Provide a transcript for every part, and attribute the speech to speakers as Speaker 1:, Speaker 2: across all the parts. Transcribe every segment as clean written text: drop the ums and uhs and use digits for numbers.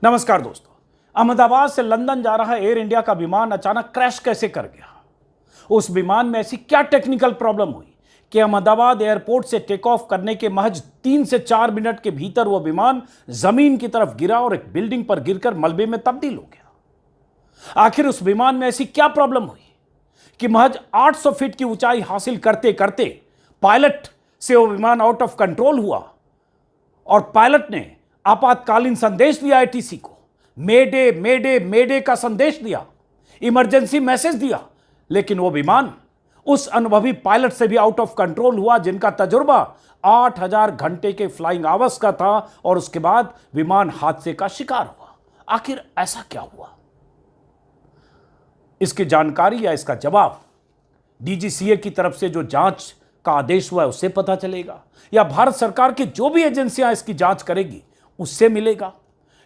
Speaker 1: नमस्कार दोस्तों। अहमदाबाद से लंदन जा रहा एयर इंडिया का विमान अचानक क्रैश कैसे कर गया? उस विमान में ऐसी क्या टेक्निकल प्रॉब्लम हुई कि अहमदाबाद एयरपोर्ट से टेक ऑफ करने के महज 3 से 4 मिनट के भीतर वह विमान जमीन की तरफ गिरा और एक बिल्डिंग पर गिरकर मलबे में तब्दील हो गया? आखिर उस विमान में ऐसी क्या प्रॉब्लम हुई कि महज 800 फीट की ऊंचाई हासिल करते करते पायलट से वह विमान आउट ऑफ कंट्रोल हुआ और पायलट ने आपातकालीन संदेश दिया, एटीसी को मेडे मेडे मेडे का संदेश दिया, इमरजेंसी मैसेज दिया, लेकिन वो विमान उस अनुभवी पायलट से भी आउट ऑफ कंट्रोल हुआ जिनका तजुर्बा 8000 घंटे के फ्लाइंग आवर्स का था और उसके बाद विमान हादसे का शिकार हुआ। आखिर ऐसा क्या हुआ? इसकी जानकारी या इसका जवाब डीजीसीए की तरफ से जो जांच का आदेश हुआ है उससे पता चलेगा, या भारत सरकार की जो भी एजेंसियां इसकी जांच करेगी उससे मिलेगा,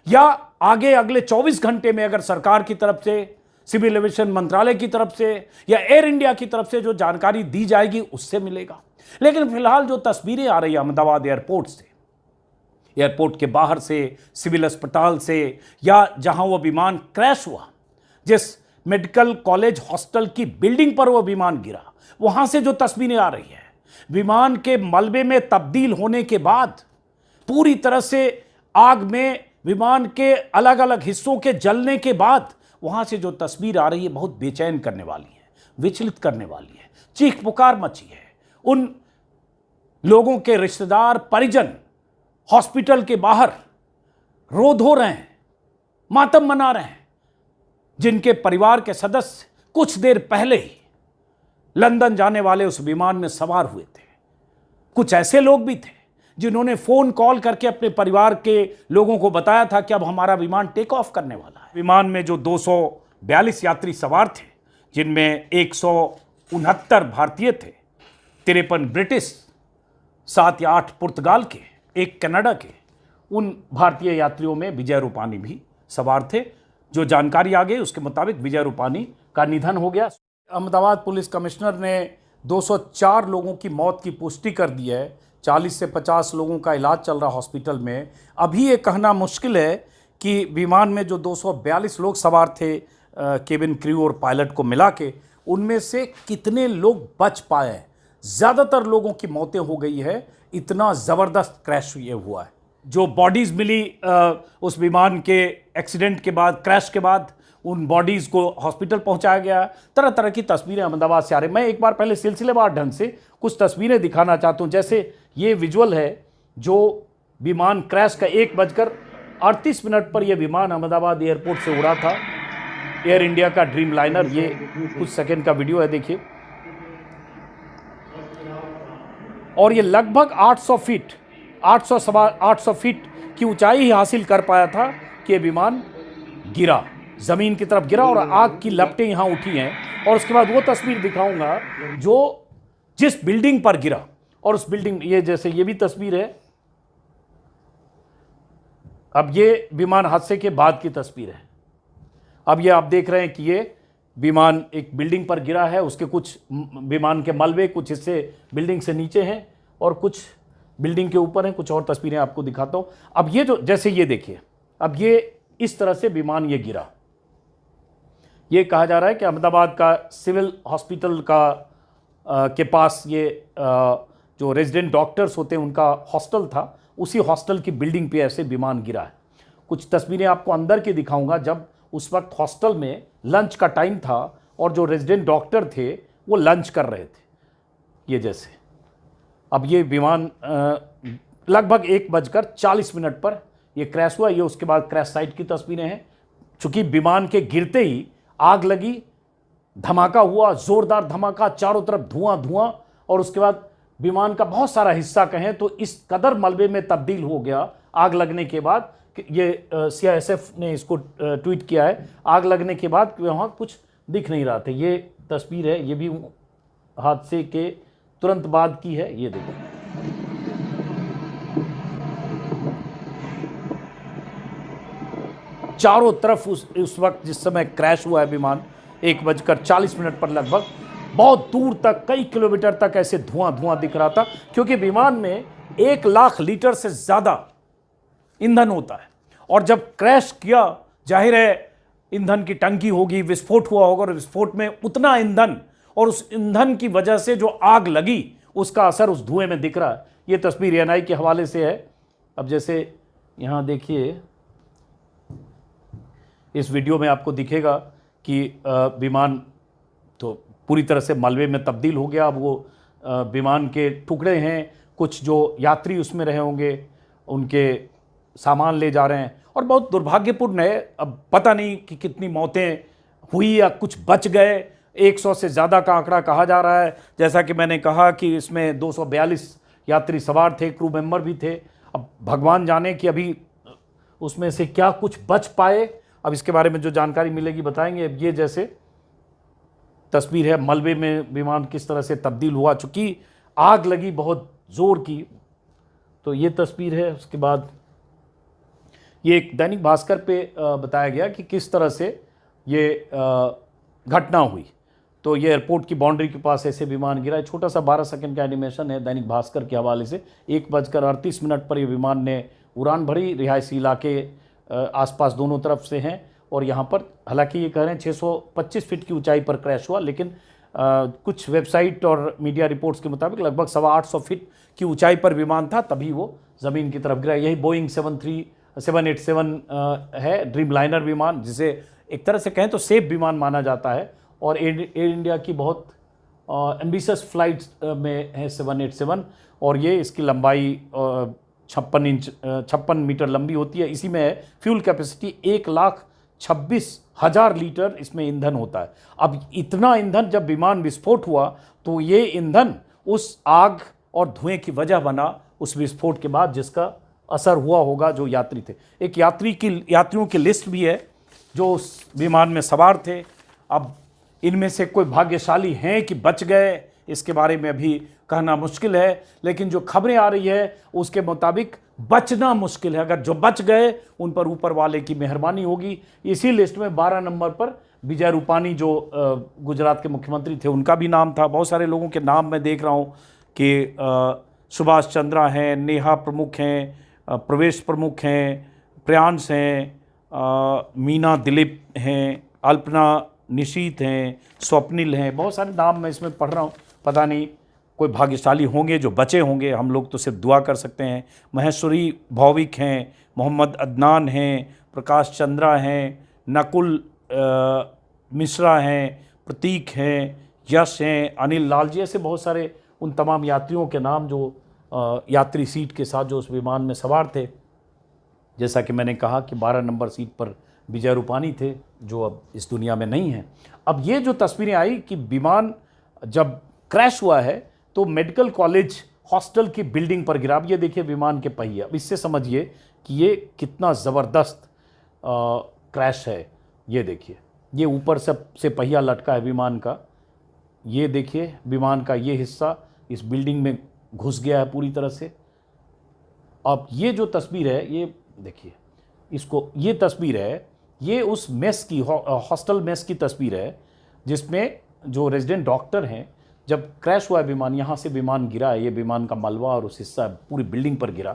Speaker 1: या आगे अगले 24 घंटे में अगर सरकार की तरफ से, सिविल एविएशन मंत्रालय की तरफ से या एयर इंडिया की तरफ से जो जानकारी दी जाएगी उससे मिलेगा। लेकिन फिलहाल जो तस्वीरें आ रही है अहमदाबाद एयरपोर्ट से, एयरपोर्ट के बाहर से, सिविल अस्पताल से, या जहां वो विमान क्रैश हुआ, जिस मेडिकल कॉलेज हॉस्टल की बिल्डिंग पर वो विमान गिरा, वहां से जो तस्वीरें आ रही है, विमान के मलबे में तब्दील होने के बाद पूरी तरह से आग में विमान के अलग अलग हिस्सों के जलने के बाद वहां से जो तस्वीर आ रही है बहुत बेचैन करने वाली है, विचलित करने वाली है। चीख पुकार मची है। उन लोगों के रिश्तेदार, परिजन हॉस्पिटल के बाहर रो धो रहे हैं, मातम मना रहे हैं, जिनके परिवार के सदस्य कुछ देर पहले ही लंदन जाने वाले उस विमान में सवार हुए थे। कुछ ऐसे लोग भी थे जिन्होंने फोन कॉल करके अपने परिवार के लोगों को बताया था कि अब हमारा विमान टेक ऑफ करने वाला है। विमान में जो 242 यात्री सवार थे, जिनमें 169 भारतीय थे, 53 ब्रिटिश, 7 या 8 पुर्तगाल के, 1 कनाडा के, उन भारतीय यात्रियों में विजय रूपानी भी सवार थे। जो जानकारी आ गई उसके मुताबिक विजय रूपानी का निधन हो गया। अहमदाबाद पुलिस कमिश्नर ने 204 लोगों की मौत की पुष्टि कर दी है। 40 से 50 लोगों का इलाज चल रहा हॉस्पिटल में। अभी ये कहना मुश्किल है कि विमान में जो 242 लोग सवार थे, केबिन क्रू और पायलट को मिला के, उनमें से कितने लोग बच पाए हैं। ज़्यादातर लोगों की मौतें हो गई है। इतना ज़बरदस्त क्रैश ये हुआ है। जो बॉडीज़ मिली उस विमान के एक्सीडेंट के बाद, क्रैश के बाद, उन बॉडीज़ को हॉस्पिटल पहुंचाया गया। तरह तरह की तस्वीरें अहमदाबाद से आ रही। मैं एक बार पहले सिलसिलेवार ढंग से कुछ तस्वीरें दिखाना चाहता हूं। जैसे ये विजुअल है जो विमान क्रैश का 1:38 पर यह विमान अहमदाबाद एयरपोर्ट से उड़ा था, एयर इंडिया का ड्रीम लाइनर। ये कुछ सेकंड का वीडियो है, देखिए। और ये लगभग 800 फीट की ऊंचाई ही हासिल कर पाया था कि यह विमान गिरा, जमीन की तरफ गिरा और आग की लपटें यहां उठी हैं। और उसके बाद वो तस्वीर दिखाऊंगा जो जिस बिल्डिंग पर गिरा, और उस बिल्डिंग, ये जैसे ये भी तस्वीर है। अब ये विमान हादसे के बाद की तस्वीर है। अब ये आप देख रहे हैं कि ये विमान एक बिल्डिंग पर गिरा है। उसके कुछ विमान के मलबे, कुछ हिस्से बिल्डिंग से नीचे हैं और कुछ बिल्डिंग के ऊपर हैं। कुछ और तस्वीरें आपको दिखाता हूं। अब ये जो, जैसे ये देखिए, अब ये इस तरह से विमान ये गिरा। ये कहा जा रहा है कि अहमदाबाद का सिविल हॉस्पिटल का के पास ये जो रेजिडेंट डॉक्टर्स होते हैं उनका हॉस्टल था, उसी हॉस्टल की बिल्डिंग पे ऐसे विमान गिरा है। कुछ तस्वीरें आपको अंदर की दिखाऊंगा जब उस वक्त हॉस्टल में लंच का टाइम था और जो रेजिडेंट डॉक्टर थे वो लंच कर रहे थे। ये जैसे अब ये विमान लगभग 1:40 पर ये क्रैश हुआ। ये उसके बाद क्रैश साइट की तस्वीरें हैं। चूँकि विमान के गिरते ही आग लगी, धमाका हुआ, ज़ोरदार धमाका, चारों तरफ धुआं धुआं, और उसके बाद विमान का बहुत सारा हिस्सा कहें तो इस कदर मलबे में तब्दील हो गया आग लगने के बाद कि ये सीआईएसएफ ने इसको ट्वीट किया है, आग लगने के बाद वहाँ कुछ दिख नहीं रहा था। ये तस्वीर है, ये भी हादसे के तुरंत बाद की है। ये देखो, चारों तरफ उस वक्त जिस समय क्रैश हुआ है विमान 1:40 पर लगभग बहुत दूर तक, कई किलोमीटर तक ऐसे धुआं धुआं दिख रहा था, क्योंकि विमान में 1 लाख लीटर से ज़्यादा ईंधन होता है और जब क्रैश किया, जाहिर है ईंधन की टंकी होगी, विस्फोट हुआ होगा, और विस्फोट में उतना ईंधन और उस ईंधन की वजह से जो आग लगी उसका असर उस धुएं में दिख रहा है। ये तस्वीर एएनआई के हवाले से है। अब जैसे यहाँ देखिए, इस वीडियो में आपको दिखेगा कि विमान तो पूरी तरह से मलबे में तब्दील हो गया। अब वो विमान के टुकड़े हैं, कुछ जो यात्री उसमें रहे होंगे उनके सामान ले जा रहे हैं, और बहुत दुर्भाग्यपूर्ण है। अब पता नहीं कि कितनी मौतें हुई या कुछ बच गए। 100 से ज़्यादा का आंकड़ा कहा जा रहा है। जैसा कि मैंने कहा कि इसमें 242 यात्री सवार थे, क्रू मेंबर भी थे। अब भगवान जाने कि अभी उसमें से क्या कुछ बच पाए। अब इसके बारे में जो जानकारी मिलेगी बताएंगे। अब ये जैसे तस्वीर है, मलबे में विमान किस तरह से तब्दील हुआ, चूँकि आग लगी बहुत ज़ोर की। तो ये तस्वीर है। उसके बाद ये एक दैनिक भास्कर पे बताया गया कि किस तरह से ये घटना हुई। तो ये एयरपोर्ट की बाउंड्री के पास ऐसे विमान गिरा है। छोटा सा 12 सेकंड का एनिमेशन है दैनिक भास्कर के हवाले से। 1:38 पर ये विमान ने उड़ान भरी। रिहायशी इलाके आसपास दोनों तरफ से हैं, और यहाँ पर हालांकि ये कह रहे हैं 625 फीट की ऊंचाई पर क्रैश हुआ, लेकिन कुछ वेबसाइट और मीडिया रिपोर्ट्स के मुताबिक लगभग 825 फीट की ऊंचाई पर विमान था, तभी वो ज़मीन की तरफ गिरा। यही बोइंग 787 है, ड्रीम लाइनर विमान, जिसे एक तरह से कहें तो सेफ विमान माना जाता है, और एयर इंडिया की बहुत एम्बिशियस फ्लाइट्स में है 787, और ये इसकी लंबाई 56 मीटर लंबी होती है। इसी में है फ्यूल कैपेसिटी 1,26,000 लीटर इसमें ईंधन होता है। अब इतना ईंधन जब विमान विस्फोट हुआ तो ये ईंधन उस आग और धुएं की वजह बना उस विस्फोट के बाद, जिसका असर हुआ होगा जो यात्री थे। एक यात्रियों की लिस्ट भी है जो उस विमान में सवार थे। अब इनमें से कोई भाग्यशाली हैं कि बच गए, इसके बारे में अभी कहना मुश्किल है, लेकिन जो खबरें आ रही है उसके मुताबिक बचना मुश्किल है। अगर जो बच गए उन पर ऊपर वाले की मेहरबानी होगी। इसी लिस्ट में 12 नंबर पर विजय रूपानी, जो गुजरात के मुख्यमंत्री थे, उनका भी नाम था। बहुत सारे लोगों के नाम मैं देख रहा हूँ कि सुभाष चंद्रा हैं, नेहा प्रमुख हैं, प्रवेश प्रमुख हैं, प्रियांश हैं, मीना दिलीप हैं, अल्पना निशीत हैं, स्वप्निल हैं। बहुत सारे नाम मैं इसमें पढ़ रहा हूँ। पता नहीं कोई भाग्यशाली होंगे जो बचे होंगे, हम लोग तो सिर्फ दुआ कर सकते हैं। महेश्वरी भौविक हैं, मोहम्मद अदनान हैं, प्रकाश चंद्रा हैं, नकुल मिश्रा हैं, प्रतीक हैं, यश हैं, अनिल लाल जी, ऐसे बहुत सारे उन तमाम यात्रियों के नाम जो यात्री सीट के साथ जो उस विमान में सवार थे। जैसा कि मैंने कहा कि 12 नंबर सीट पर विजय रूपानी थे, जो अब इस दुनिया में नहीं हैं। अब ये जो तस्वीरें आई कि विमान जब क्रैश हुआ है तो मेडिकल कॉलेज हॉस्टल की बिल्डिंग पर गिरा। अब ये देखिए विमान के पहिए। अब इससे समझिए कि ये कितना ज़बरदस्त क्रैश है। ये देखिए, ये ऊपर से पहिया लटका है विमान का। ये देखिए विमान का ये हिस्सा इस बिल्डिंग में घुस गया है पूरी तरह से। अब ये जो तस्वीर है, ये देखिए इसको, ये तस्वीर है, ये उस मेस की, हॉस्टल मेस की तस्वीर है, जिसमें जो रेजिडेंट डॉक्टर हैं, जब क्रैश हुआ विमान, यहाँ से विमान गिरा है, ये विमान का मलबा और उस हिस्सा पूरी बिल्डिंग पर गिरा,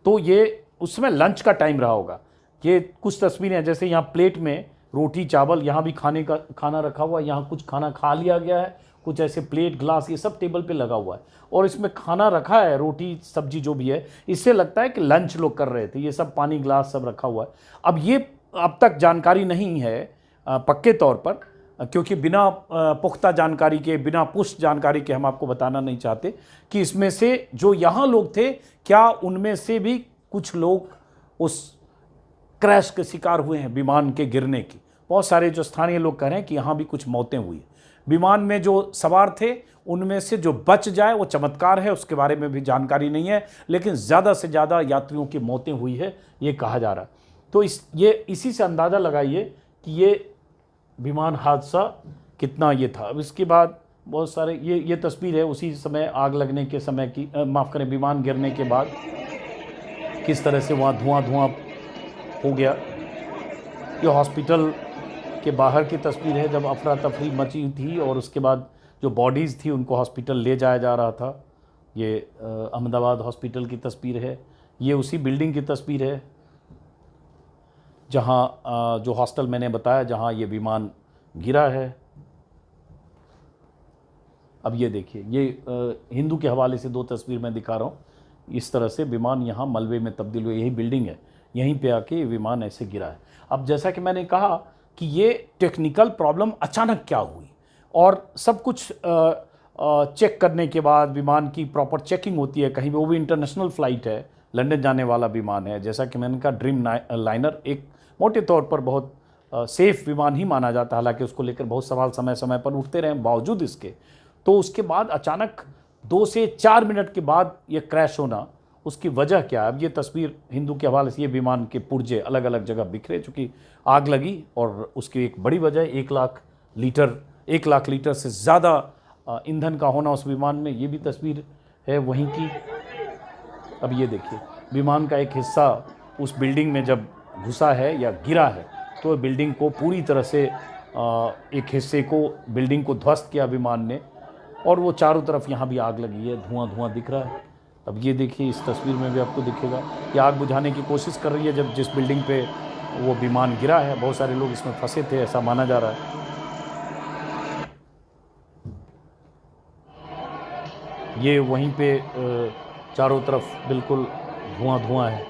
Speaker 1: तो ये उस समय लंच का टाइम रहा होगा। ये कुछ तस्वीरें हैं, जैसे यहाँ प्लेट में रोटी चावल, यहाँ भी खाना रखा हुआ है, यहाँ कुछ खाना खा लिया गया है, कुछ ऐसे प्लेट ग्लास ये सब टेबल पे लगा हुआ है, और इसमें खाना रखा है, रोटी सब्जी जो भी है। इससे लगता है कि लंच लोग कर रहे थे। ये सब पानी ग्लास सब रखा हुआ है। अब ये अब तक जानकारी नहीं है पक्के तौर पर, क्योंकि बिना पुख्ता जानकारी के, बिना पुष्ट जानकारी के हम आपको बताना नहीं चाहते कि इसमें से जो यहाँ लोग थे, क्या उनमें से भी कुछ लोग उस क्रैश के शिकार हुए हैं, विमान के गिरने की। बहुत सारे जो स्थानीय लोग कह रहे हैं कि यहाँ भी कुछ मौतें हुई। विमान में जो सवार थे उनमें से जो बच जाए वो चमत्कार है, उसके बारे में भी जानकारी नहीं है, लेकिन ज़्यादा से ज़्यादा यात्रियों की मौतें हुई है ये कहा जा रहा है। तो इसी से अंदाज़ा लगाइए कि ये विमान हादसा कितना ये था। अब इसके बाद बहुत सारे ये तस्वीर है उसी समय आग लगने के समय की, माफ़ करें, विमान गिरने के बाद किस तरह से वहाँ धुआं हो गया। ये हॉस्पिटल के बाहर की तस्वीर है जब अफरा तफरी मची थी, और उसके बाद जो बॉडीज़ थी उनको हॉस्पिटल ले जाया जा रहा था। ये अहमदाबाद हॉस्पिटल की तस्वीर है। ये उसी बिल्डिंग की तस्वीर है। जहां जो हॉस्टल मैंने बताया जहां ये विमान गिरा है। अब ये देखिए, ये हिंदू के हवाले से 2 तस्वीर मैं दिखा रहा हूँ। इस तरह से विमान यहाँ मलबे में तब्दील हुए, यही बिल्डिंग है, यहीं पे आके ये विमान ऐसे गिरा है। अब जैसा कि मैंने कहा कि ये टेक्निकल प्रॉब्लम अचानक क्या हुई, और सब कुछ चेक करने के बाद विमान की प्रॉपर चेकिंग होती है कहीं भी, वो भी इंटरनेशनल फ़्लाइट है, लंदन जाने वाला विमान है। जैसा कि मैंने कहा ड्रीम लाइनर एक मोटे तौर पर बहुत सेफ़ विमान ही माना जाता है, हालांकि उसको लेकर बहुत सवाल समय समय पर उठते रहे बावजूद इसके। तो उसके बाद अचानक 2 से 4 मिनट के बाद ये क्रैश होना, उसकी वजह क्या है? अब ये तस्वीर हिंदू के हवाले से, ये विमान के पुर्जे अलग अलग जगह बिखरे, चूँकि आग लगी, और उसकी एक बड़ी वजह 1 लाख लीटर से ज़्यादा ईंधन का होना उस विमान में। ये भी तस्वीर है वहीं की। अब ये देखिए, विमान का एक हिस्सा उस बिल्डिंग में जब घुसा है या गिरा है तो बिल्डिंग को पूरी तरह से एक हिस्से को, बिल्डिंग को ध्वस्त किया विमान ने, और वो चारों तरफ यहाँ भी आग लगी है, धुआं दिख रहा है। अब ये देखिए, इस तस्वीर में भी आपको दिखेगा कि आग बुझाने की कोशिश कर रही है जब जिस बिल्डिंग पे वो विमान गिरा है। बहुत सारे लोग इसमें फंसे थे, ऐसा माना जा रहा है। ये वहीं पे चारों तरफ बिल्कुल धुआं है।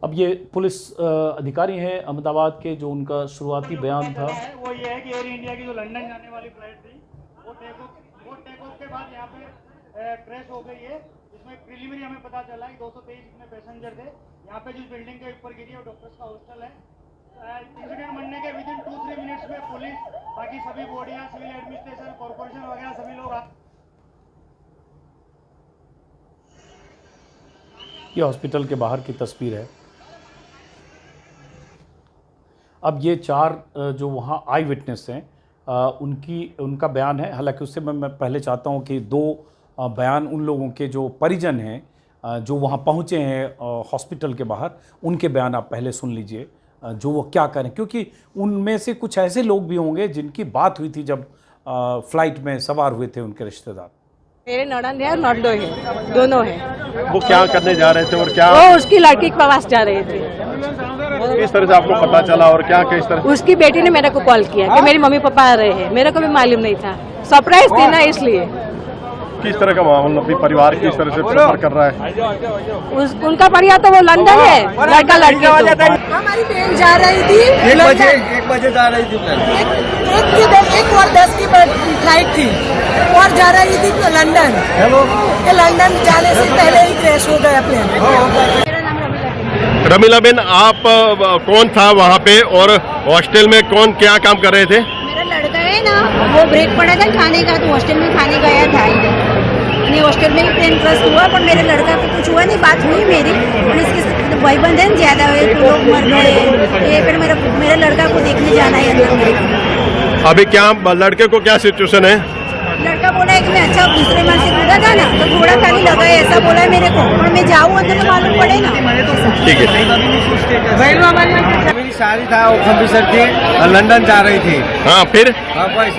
Speaker 1: अब ये पुलिस अधिकारी हैं अहमदाबाद के, जो उनका शुरुआती बयान था
Speaker 2: वो ये है कि एयर इंडिया की जो लंदन जाने वाली फ्लाइट थी वो टेक ऑफ के बाद यहाँ पे क्रैश हो गई है। इसमें प्रीलिमिनरी हमें पता चला कि 223 इसमें पैसेंजर थे। यहाँ पे जिस बिल्डिंग के ऊपर गिरी है वो डॉक्टर्स का हॉस्टल है। इंसिडेंट बनने के विदिन 2-3 मिनट्स में पुलिस, बाकी सभी बॉडियाँ, सिविल एडमिनिस्ट्रेशन, कॉर्पोरेशन वगैरह सभी लोग
Speaker 1: ये हॉस्पिटल के बाहर की तस्वीर है। अब ये 4 जो वहाँ आई विटनेस हैं उनका बयान है। हालांकि उससे मैं पहले चाहता हूँ कि 2 बयान उन लोगों के जो परिजन हैं जो वहाँ पहुँचे हैं हॉस्पिटल के बाहर, उनके बयान आप पहले सुन लीजिए जो वो क्या करें, क्योंकि उनमें से कुछ ऐसे लोग भी होंगे जिनकी बात हुई थी जब फ्लाइट में सवार हुए थे उनके रिश्तेदार।
Speaker 3: मेरे ननद है और नॉर्डो है, दोनों है।
Speaker 4: वो क्या करने जा रहे थे और क्या?
Speaker 3: वो उसकी लड़की के पास जा रहे थे।
Speaker 4: किस तरह से आपको पता चला और क्या किस तरह?
Speaker 3: उसकी बेटी ने मेरे को कॉल किया कि मेरी मम्मी पापा आ रहे हैं, मेरे को भी मालूम नहीं था, सरप्राइज थी ना इसलिए।
Speaker 4: किस तरह का माहौल अभी परिवार किस तरह से सफर कर रहा है?
Speaker 3: उनका परिवार तो वो लंदन है, लड़का लड़की तो।
Speaker 5: हमारी बहन जा रही थी
Speaker 6: 1 बजे जा रही थी।
Speaker 5: 1:10 की फ्लाइट थी और जा रही थी लंदन। लंदन जाने से पहले ही क्रैश हो गया प्लेन।
Speaker 4: रमीला बेन, आप कौन था वहाँ पे और हॉस्टल में कौन क्या काम कर रहे थे?
Speaker 7: मेरा लड़का है ना, वो ब्रेक पड़ा था खाने का, तो हॉस्टल में खाने गया था। नहीं, हॉस्टल में ही प्लेन क्रैश हुआ, पर मेरे लड़का को कुछ हुआ नहीं। बात हुई मेरी, और इसके भाईबंद है ज्यादा हुए तो लोग मर गए। ये फिर मेरे लड़का को देखने जाना है अंदर।
Speaker 4: अभी क्या लड़के को क्या सिचुएशन है?
Speaker 7: लड़का बोला है कि मैं अच्छा दूसरे माँ से कूदा था ना, तो थोड़ा खाली लगा है, ऐसा बोला है मेरे को। और मैं जाऊँ अंदर तो मालूम पड़े ना।
Speaker 4: ठीक है।
Speaker 6: मेरी शादी था, वो ऑफिसर थी, लंदन जा रही थी।
Speaker 4: हाँ, फिर?
Speaker 6: हाँ बस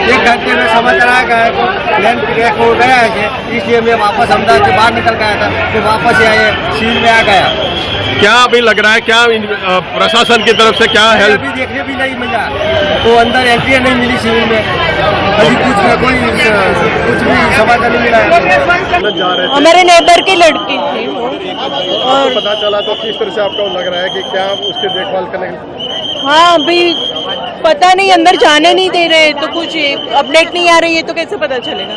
Speaker 6: 1 घंटे में समझ आ गया तो प्लेन क्रैश हो गया है, इसलिए मैं वापस अहमदाबाद से बाहर निकल गया था, तो वापस आए सील में आ गया।
Speaker 4: क्या अभी लग रहा है, क्या प्रशासन की तरफ से क्या हेल्प?
Speaker 6: अभी देखने भी नहीं मिला, तो अंदर एंट्री नहीं मिली सिविल में, अभी कुछ भी समाचार नहीं मिला।
Speaker 4: जा रहे थे,
Speaker 3: मेरे नेबर की लड़की थी
Speaker 4: और पता चला तो किस तरह से आपको लग रहा है कि क्या उसकी देखभाल करने के?
Speaker 3: हाँ, अभी पता नहीं, अंदर जाने नहीं दे रहे, तो कुछ अपडेट नहीं आ रही है, तो कैसे पता चलेगा?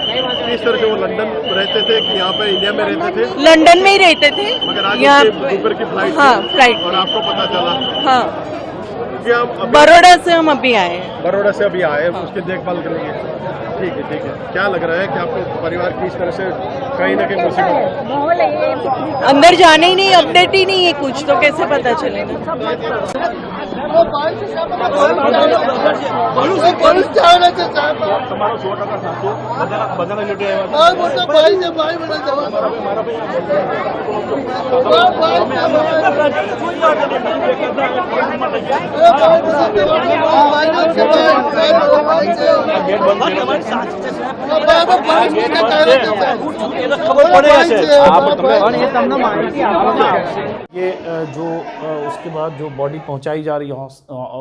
Speaker 4: किस तरह से वो लंदन रहते थे कि यहाँ पे इंडिया में रहते थे?
Speaker 3: लंदन में ही रहते थे,
Speaker 4: मगर आज
Speaker 3: यहाँ
Speaker 4: दोपहर की फ्लाइट
Speaker 3: हाँ
Speaker 4: थी,
Speaker 3: फ्लाइट,
Speaker 4: और आपको पता चला?
Speaker 3: हाँ,
Speaker 4: क्या
Speaker 3: बड़ौदा से हम अभी आए हैं।
Speaker 4: बड़ौदा से अभी आए, उसकी देखभाल करेंगे। ठीक है, ठीक है। क्या लग रहा है कि आपको परिवार की इस तरह से कहीं ना कहीं मुसीबत?
Speaker 3: अंदर जाने ही नहीं, अपडेट ही नहीं है कुछ, तो कैसे पता चलेगा?
Speaker 4: તમારો 100% સાચું બધાના લીધે
Speaker 1: ये जो उसके बाद जो बॉडी पहुंचाई जा रही है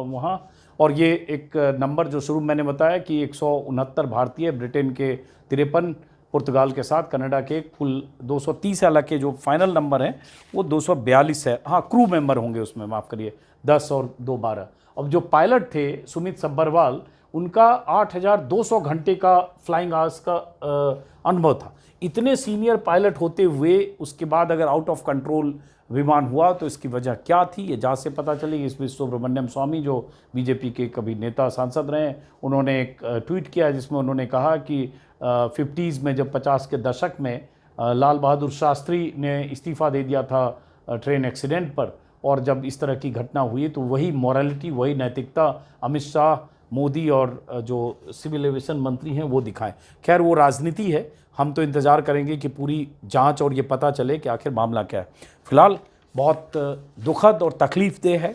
Speaker 1: वहाँ, और ये एक नंबर जो शुरू में मैंने बताया कि 169 भारतीय, ब्रिटेन के 53, पुर्तगाल के साथ, कनाडा के कुल 230 है। हालांकि जो फाइनल नंबर है वो 242 है। हाँ, क्रू मेंबर होंगे उसमें, माफ़ करिए, 10 और 2 12। अब जो पायलट थे सुमित सब्बरवाल, उनका 8,200 घंटे का फ्लाइंग आवर्स का अनुभव था। इतने सीनियर पायलट होते हुए उसके बाद अगर आउट ऑफ कंट्रोल विमान हुआ तो इसकी वजह क्या थी, ये जांच से पता चलेगी। इसमें सुब्रमण्यम स्वामी जो बीजेपी के कभी नेता सांसद रहे हैं, उन्होंने एक ट्वीट किया जिसमें उन्होंने कहा कि 50s में जब 50 के दशक में लाल बहादुर शास्त्री ने इस्तीफ़ा दे दिया था ट्रेन एक्सीडेंट पर, और जब इस तरह की घटना हुई तो वही मॉरलिटी, वही नैतिकता अमित शाह, मोदी और जो सिविल एविएशन मंत्री हैं वो दिखाएं। खैर, वो राजनीति है, हम तो इंतज़ार करेंगे कि पूरी जांच और ये पता चले कि आखिर मामला क्या है। फिलहाल बहुत दुखद और तकलीफ़देह है,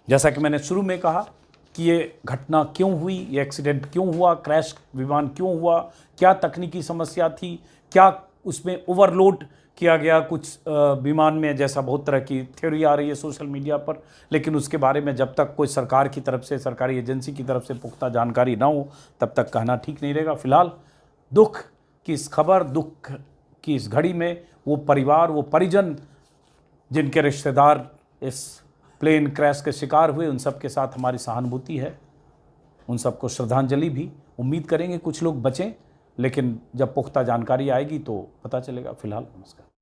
Speaker 1: जैसा कि मैंने शुरू में कहा कि ये घटना क्यों हुई, ये एक्सीडेंट क्यों हुआ, क्रैश विमान क्यों हुआ, क्या तकनीकी समस्या थी, क्या उसमें ओवरलोड किया गया कुछ विमान में, जैसा बहुत तरह की थ्योरी आ रही है सोशल मीडिया पर। लेकिन उसके बारे में जब तक कोई सरकार की तरफ से, सरकारी एजेंसी की तरफ से पुख्ता जानकारी ना हो, तब तक कहना ठीक नहीं रहेगा। फिलहाल दुख की इस खबर, दुख की इस घड़ी में वो परिवार, वो परिजन जिनके रिश्तेदार इस प्लेन क्रैश के शिकार हुए, उन सब के साथ हमारी सहानुभूति है, उन सबको श्रद्धांजलि भी। उम्मीद करेंगे कुछ लोग बचें, लेकिन जब पुख्ता जानकारी आएगी तो पता चलेगा। फिलहाल नमस्कार।